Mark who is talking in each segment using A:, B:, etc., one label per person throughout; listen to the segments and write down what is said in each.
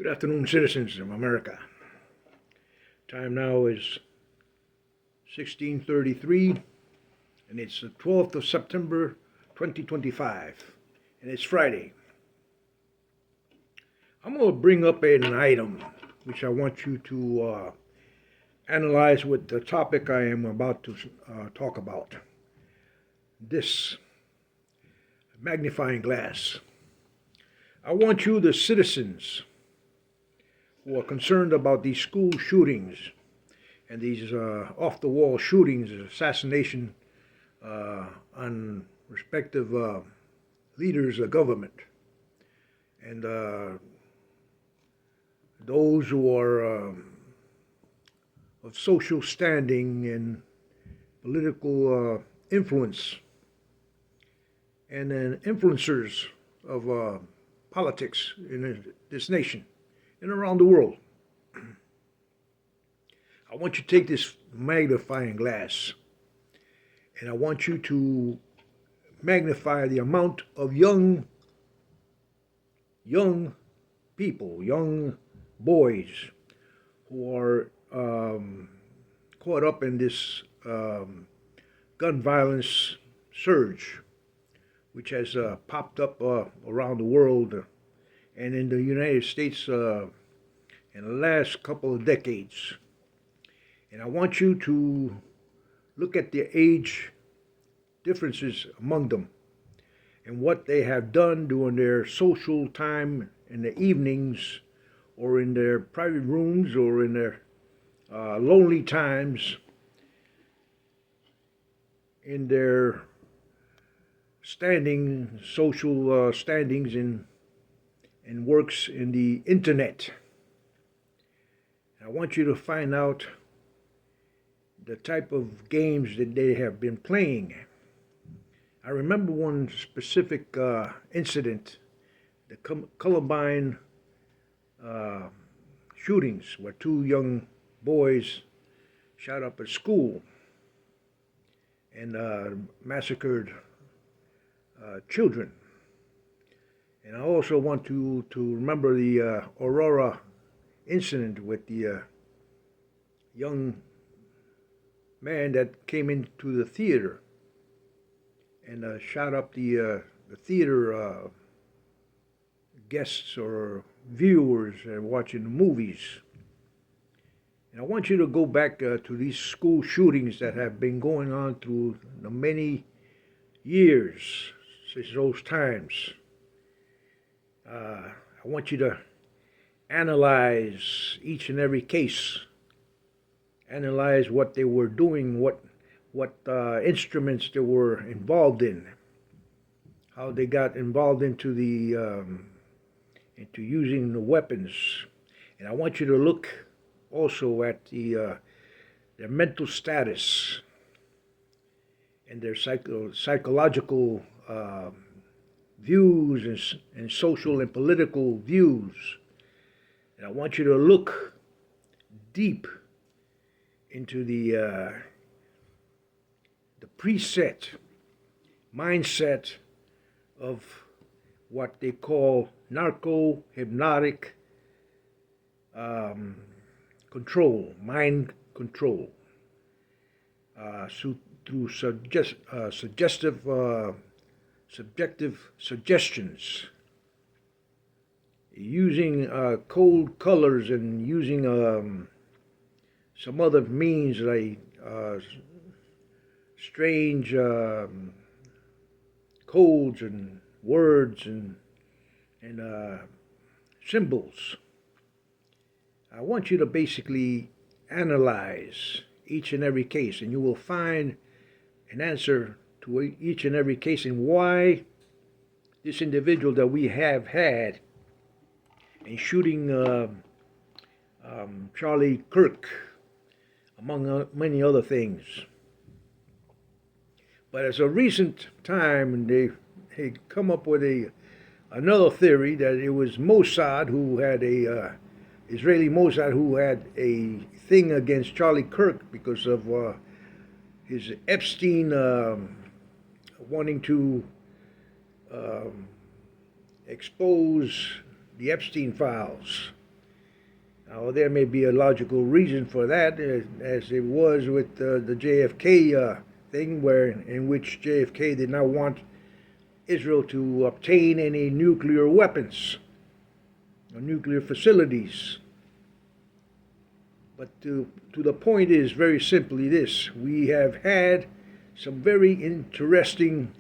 A: Good afternoon, citizens of America. Time now is 16:33, and it's the 12th of September, 2025, and it's Friday. I'm going to bring up an item which I want you to analyze with the topic I am about to talk about. This magnifying glass. I want you, the citizens, who are concerned about these school shootings and these off-the-wall shootings, assassination on respective leaders of government, and those who are of social standing and political influence, and then influencers of politics in this nation and around the world. I want you to take this magnifying glass and I want you to magnify the amount of young people, young boys who are caught up in this gun violence surge, which has popped up around the world and in the United States in the last couple of decades. And I want you to look at the age differences among them and what they have done during their social time in the evenings or in their private rooms or in their lonely times in their social standings and works in the internet. I want you to find out the type of games that they have been playing. I remember one specific incident, the Columbine shootings, where two young boys shot up at school and massacred children. And I also want to remember the Aurora incident with the young man that came into the theater and shot up the theater guests or viewers watching the movies. And I want you to go back to these school shootings that have been going on through the many years since those times. I want you to analyze each and every case. Analyze what they were doing, what instruments they were involved in, how they got involved into using the weapons. And I want you to look also at their mental status and their psychological views and social and political views. And I want you to look deep into the preset mindset of what they call narco-hypnotic control, mind control, through subjective suggestions, using cold colors and using some other means like strange codes and words and symbols. I want you to basically analyze each and every case, and you will find an answer to each and every case and why this individual that we have had in shooting Charlie Kirk, among many other things. But as a recent time, they come up with another theory that it was Mossad who had Israeli Mossad who had a thing against Charlie Kirk because of his Epstein wanting to expose the Epstein files Now, there may be a logical reason for that, as it was with the JFK thing, in which JFK did not want Israel to obtain any nuclear weapons or nuclear facilities. But to the point is very simply this: we have had some very interesting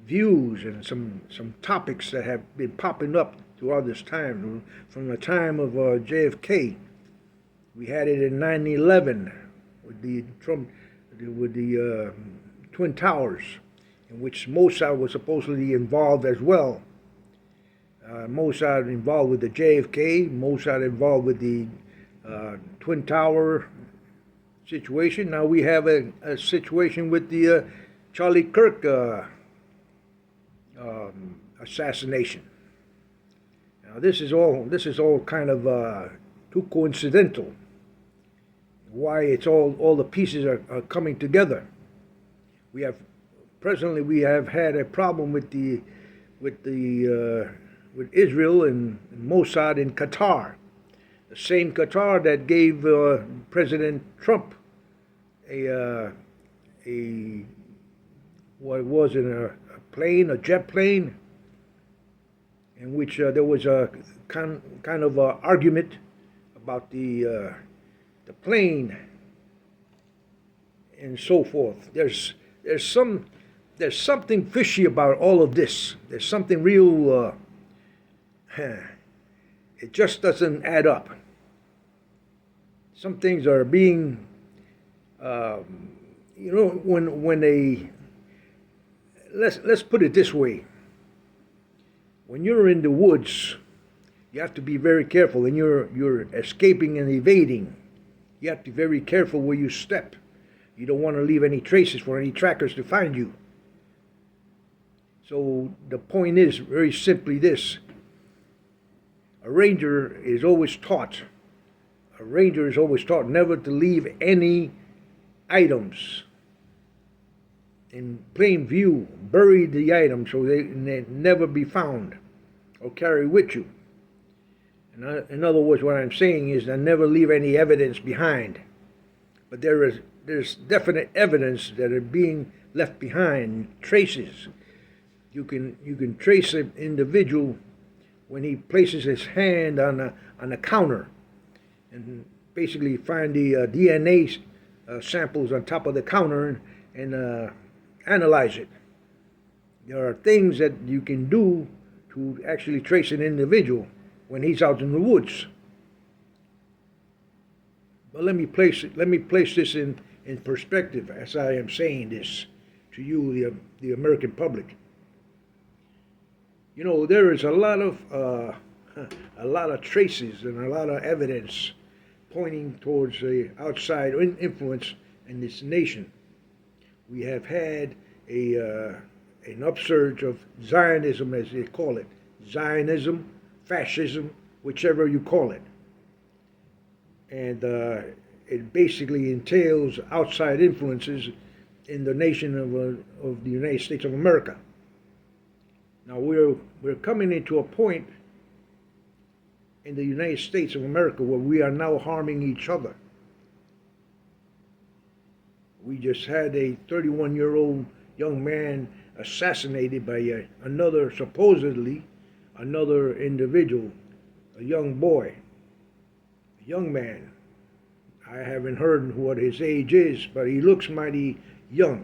A: views and some topics that have been popping up throughout this time, from the time of JFK. We had it in 9/11 with the Twin Towers, in which Mossad was supposedly involved as well. Mossad involved with the JFK, Mossad involved with the Twin Tower situation. Now we have a situation with the Charlie Kirk assassination. Now this is all kind of too coincidental. Why it's all the pieces are coming together. Presently we have had a problem with Israel and Mossad in Qatar, the same Qatar that gave President Trump a jet plane, in which there was a kind of argument about the plane and so forth. There's something fishy about all of this. There's something real. It just doesn't add up. Some things are being, when they. Let's put it this way. When you're in the woods, you have to be very careful, and you're escaping and evading. You have to be very careful where you step. You don't want to leave any traces for any trackers to find you. So the point is very simply this: a ranger is always taught never to leave any items in plain view. Bury the items so they never be found or carry with you. In other words, what I'm saying is that never leave any evidence behind. But there's definite evidence that are being left behind, traces. You can trace an individual when he places his hand on a counter, and basically find the DNA samples on top of the counter and analyze it. There are things that you can do to actually trace an individual when he's out in the woods. But let me place this in perspective as I am saying this to you, the American public. There is a lot of traces and a lot of evidence pointing towards the outside influence in this nation. We have had an upsurge of Zionism, as they call it. Zionism, fascism, whichever you call it. And it basically entails outside influences in the nation of the United States of America. Now we're coming into a point in the United States of America where we are now harming each other. We just had a 31-year-old young man assassinated by supposedly another individual, a young boy, a young man. I haven't heard what his age is, but he looks mighty young.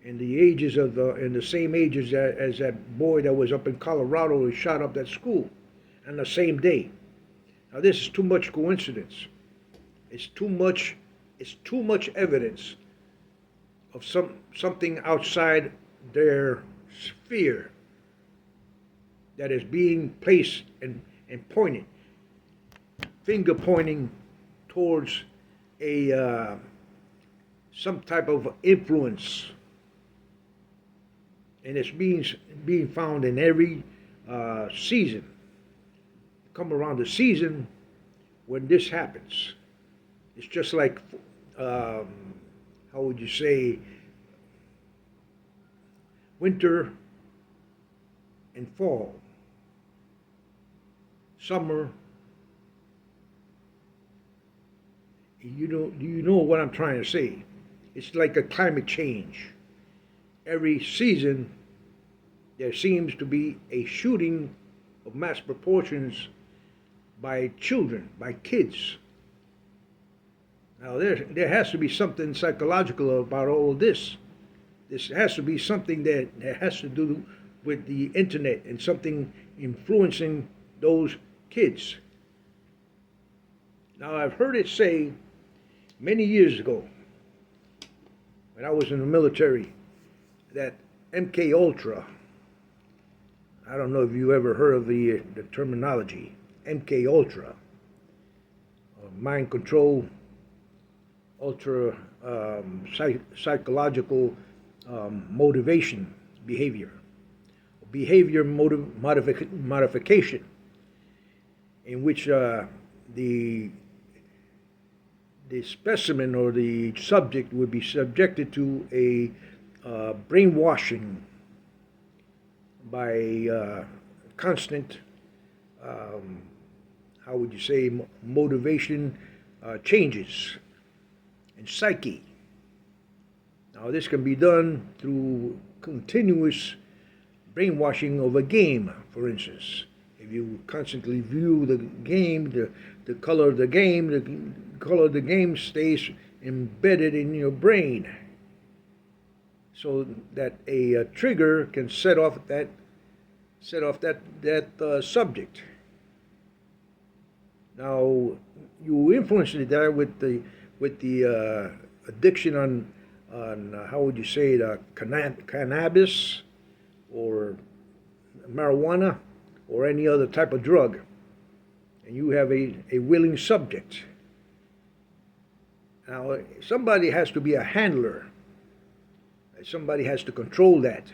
A: And the same ages as that boy that was up in Colorado who shot up that school on the same day. Now this is too much coincidence. It's too much evidence of something outside their sphere that is being placed and pointed, finger pointing towards some type of influence. And it's being found in every season. Come around the season when this happens. It's just like, how would you say, winter and fall, summer Do you know what I'm trying to say? It's like a climate change. Every season, there seems to be a shooting of mass proportions by children, by kids. Now, there has to be something psychological about all of this. This has to be something that has to do with the internet and something influencing those kids. Now, I've heard it say many years ago, when I was in the military, that MK Ultra. I don't know if you ever heard of the terminology MK Ultra, mind control, ultra psychological motivation behavior, modification, in which the specimen or the subject would be subjected to a brainwashing by constant, how would you say, motivation changes in psyche. Now, this can be done through continuous brainwashing of a game, for instance. If you constantly view the game, the color of the game stays embedded in your brain, so that a trigger can set off that subject. Now, you influence that with the addiction on how would you say it, cannabis or marijuana or any other type of drug, and you have a willing subject. Now, somebody has to be a handler. Somebody has to control that.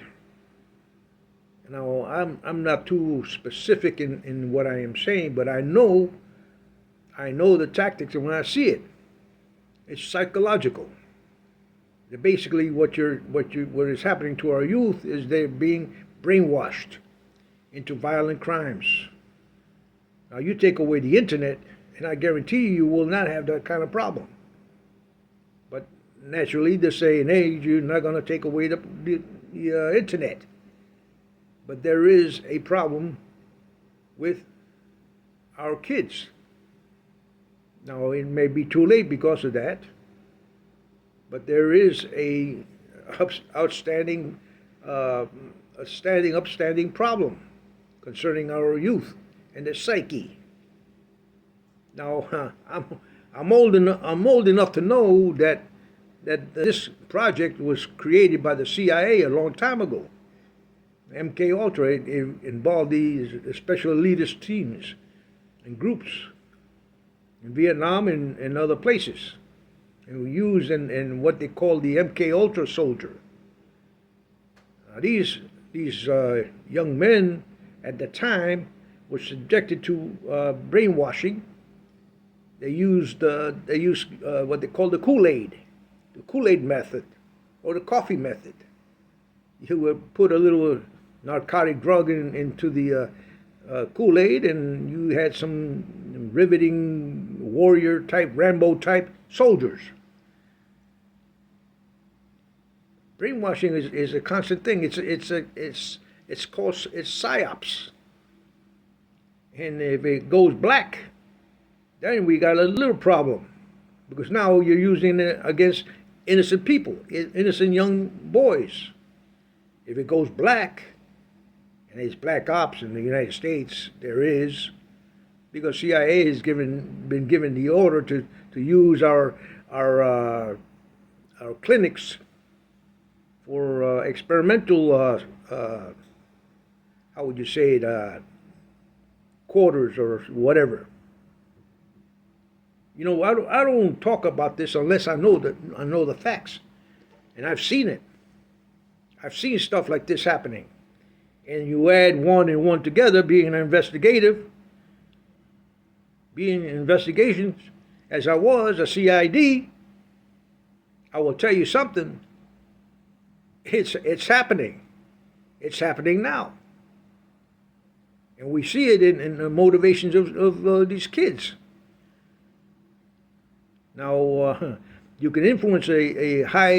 A: Now, I'm not too specific in what I am saying, but I know the tactics, and when I see it, it's psychological. Basically, what is happening to our youth is they're being brainwashed into violent crimes. Now, you take away the internet, and I guarantee you will not have that kind of problem. But naturally, this day and age, you're not going to take away the internet. But there is a problem with our kids. Now, it may be too late because of that, but there is a upstanding problem concerning our youth and their psyche. Now, I'm old enough to know that this project was created by the CIA a long time ago. MK Ultra, it involved these special elitist teams and groups in Vietnam and other places, and we used in what they call the MK Ultra soldier. These young men at the time were subjected to brainwashing. They used what they call the Kool-Aid method, or the coffee method. You would put a little narcotic drug into the Kool-Aid, and you had some riveting warrior type, Rambo type soldiers. Brainwashing is a constant thing. It's psyops. And if it goes black, then we got a little problem, because now you're using it against innocent people, innocent young boys. If it goes black, and there's black ops in the United States, there is, because CIA has been given the order to use our clinics for experimental, how would you say it, quarters or whatever. You know, I don't talk about this unless I know the facts, and I've seen it. I've seen stuff like this happening, and you add one and one together, being investigations, as I was a CID. I will tell you something. It's happening. It's happening now, and we see it in the motivations of these kids. Now, you can influence a high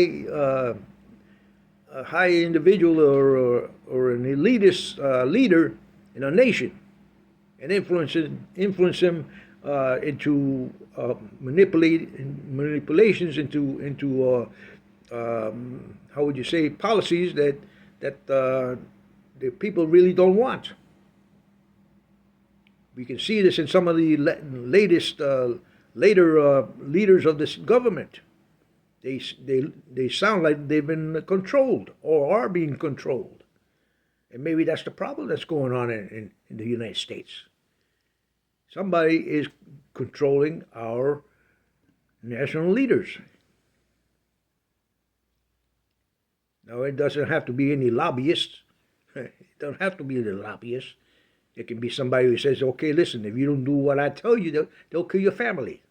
A: individual or an elitist leader in a nation, and influence him into manipulations into how would you say, policies that the people really don't want. We can see this in some of the latest later leaders of this government. They sound like they've been controlled or are being controlled, and maybe that's the problem that's going on in the United States. Somebody is controlling our national leaders. Now, it doesn't have to be any lobbyists. It doesn't have to be any lobbyists. It can be somebody who says, okay, listen, if you don't do what I tell you, they'll kill your family.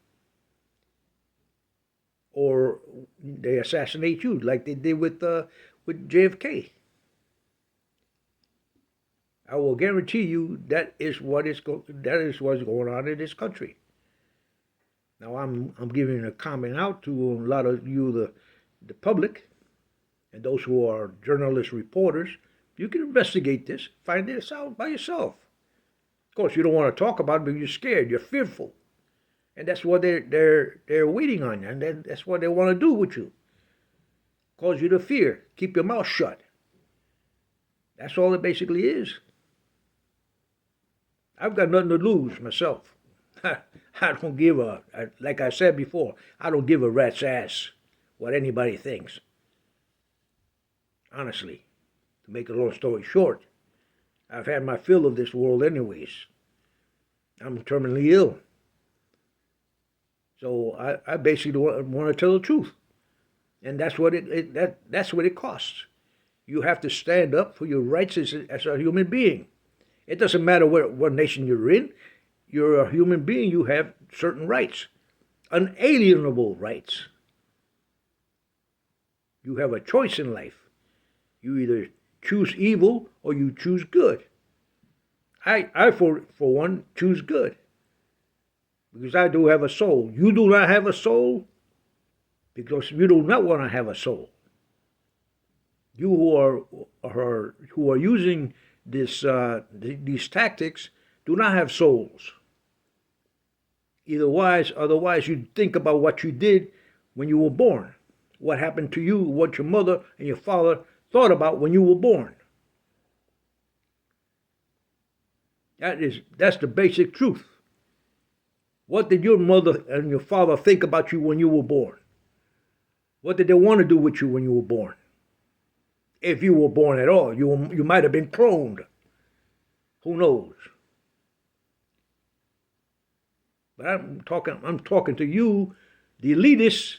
A: Or they assassinate you like they did with JFK. I will guarantee you that is what's going on in this country. Now I'm giving a comment out to a lot of you, the public, and those who are journalists, reporters. You can investigate this, find this out by yourself. Of course, you don't want to talk about it because you're scared, you're fearful, and that's what they're waiting on you, and that's what they want to do with you. Cause you to fear, keep your mouth shut. That's all it basically is. I've got nothing to lose myself. I don't give like I said before, I don't give a rat's ass what anybody thinks. Honestly, to make a long story short, I've had my fill of this world anyways. I'm terminally ill. So I basically want to tell the truth. And that's what that's what it costs. You have to stand up for your rights as a human being. It doesn't matter what nation you're in. You're a human being. You have certain rights, unalienable rights. You have a choice in life. You either choose evil or you choose good. I for one, choose good. Because I do have a soul. You do not have a soul because you do not want to have a soul. You who are using these tactics do not have souls. Otherwise you'd think about what you did when you were born. What happened to you, what your mother and your father thought about when you were born. That's the basic truth. What did your mother and your father think about you when you were born? What did they want to do with you when you were born? If you were born at all, you might have been cloned. Who knows? But I'm talking to you, the elitists,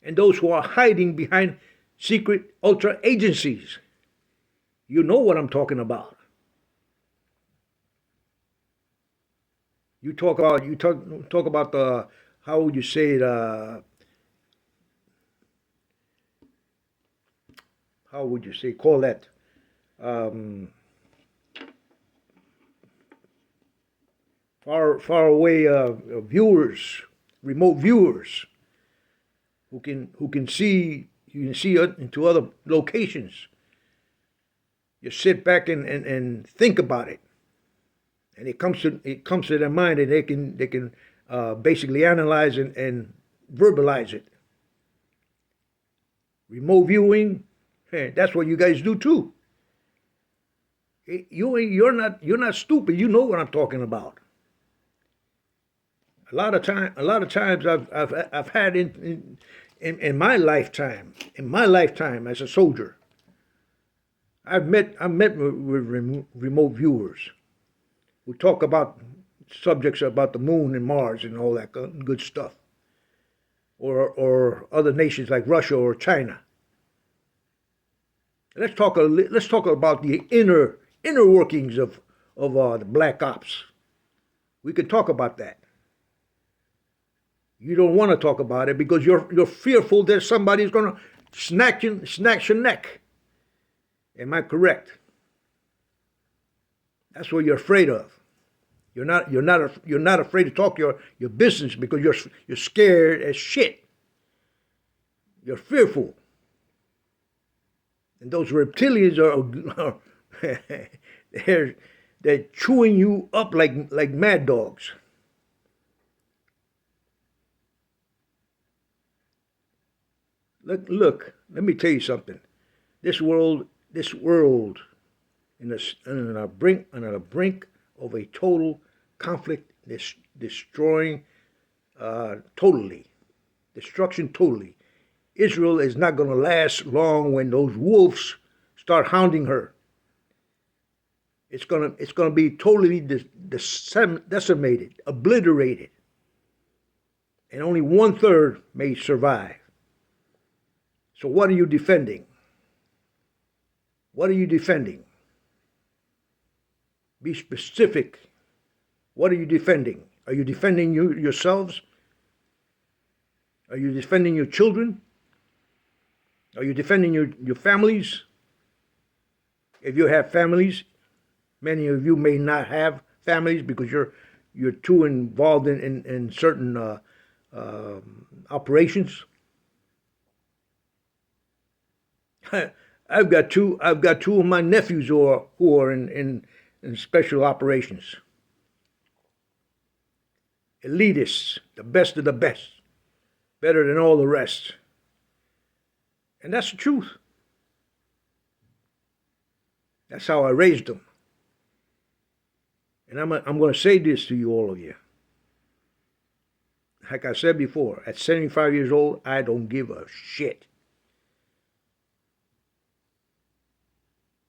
A: and those who are hiding behind secret ultra agencies. You know what I'm talking about. You talk about the, how would you say it, how would you say, call that, far away viewers, remote viewers, who can see, you can see into other locations. You sit back and think about it, and it comes to their mind, and they can basically analyze and verbalize it. Remote viewing, that's what you guys do too. You're not stupid. You know what I'm talking about. A lot of times I've had in my lifetime as a soldier, I've met with remote viewers who talk about subjects about the moon and Mars and all that good stuff, or other nations like Russia or China. Let's talk about the inner workings of the black ops. We could talk about that. You don't want to talk about it because you're fearful that somebody's going to snatch your neck. Am I correct? That's what you're afraid of. You're not afraid to talk your business because you're scared as shit. You're fearful. And those reptilians are they're chewing you up like mad dogs. Look. Let me tell you something. This world, on a brink of a total conflict, destroying totally, destruction totally. Israel is not going to last long when those wolves start hounding her. It's gonna be totally decimated, obliterated, and only 1/3 may survive. So what are you defending? What are you defending? Be specific. What are you defending? Are you defending yourselves? Are you defending your children? Are you defending your families? If you have families, many of you may not have families because you're too involved in certain operations. I've got two of my nephews who are in special operations. Elitists, the best of the best, better than all the rest. And that's the truth. That's how I raised them. And I'm going to say this to you, all of you. Like I said before, at 75 years old, I don't give a shit.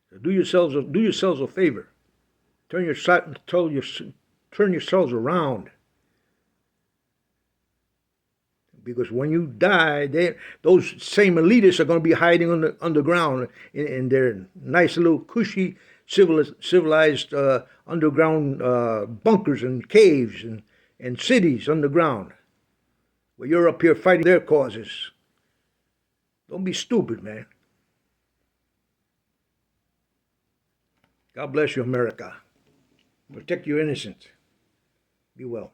A: So do yourselves a favor. Turn yourselves around. Because when you die, those same elitists are going to be hiding underground in their nice little cushy civilized underground bunkers and caves and cities underground, where you're up here fighting their causes. Don't be stupid, man. God bless you, America. Protect your innocent. Be well.